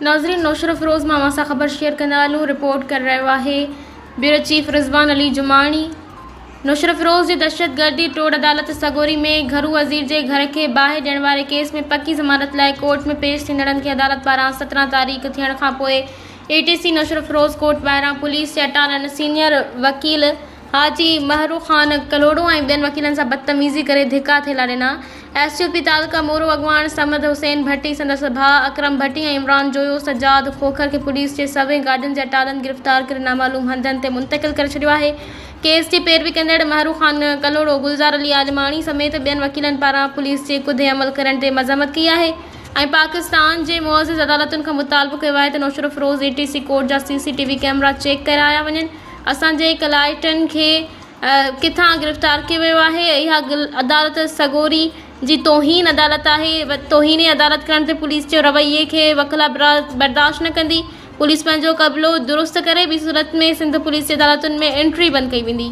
नाज़रीन, नौशर फ़िरोज़ मामा सां ख़बर शेयर कंदा हलूं। रिपोर्ट कर रहियो आहे ब्यूरो चीफ रिज़वान अली जुमाणी। नौशर फ़िरोज़ जी दहशतगर्दी टोड़ अदालत सगोरी में घरू वज़ीर जे घर के बाहि ॾियण वारे केस में पक्की ज़मानत लाइ कोर्ट में पेश थींदड़नि खे अदालत पारां 17 तारीख़ थियण खां पोइ ATC नौशर फ़िरोज़ कोर्ट ॿाहिरां पुलिस जे अटालनि सीनियर वकील हाजी महरू ख़ान कलोड़ो ऐं ॿियनि वकीलनि सां बदतमीज़ी करे धिका थेला ॾिना। SUP तालका मोरो अॻवान समद हुसैन भट्टी, संदसि भाउ अकरम भट्टी ऐं इमरान जोयो सजाद खोखर खे पुलिस जे सवें गाॾियुनि जे अटालनि गिरफ़्तार करे नामालूम हंधनि ते मुंतक़िल करे छॾियो आहे। केस जी पैरवी कंदड़ महरू ख़ान कलोड़ो गुलज़ार अली आलमाणी समेत ॿियनि वकीलनि पारां पुलिस जे कुदे अमल करण ते मज़म्मत कई आहे ऐं पाकिस्तान जे मुअज़्ज़िज़ अदालतुनि खां मुतालबो कयो आहे त नौशर फ़िरोज़ ATC कोर्ट जा CCTV कैमरा चेक कराया वञनि। असांजे क्लाइंटनि खे किथां गिरफ़्तार कयो वियो आहे। इहा अदालत सगोरी जी तौहीन अदालत आहे। तौहीन अदालत करण ते पुलिस जे रवैये खे वकला बर्दाश्त न कंदी। पुलिस पंहिंजो क़बिलो दुरुस्त करे ॿी सूरत में सिंध पुलिस जी अदालतुनि में एंट्री बंदि कई वेंदी।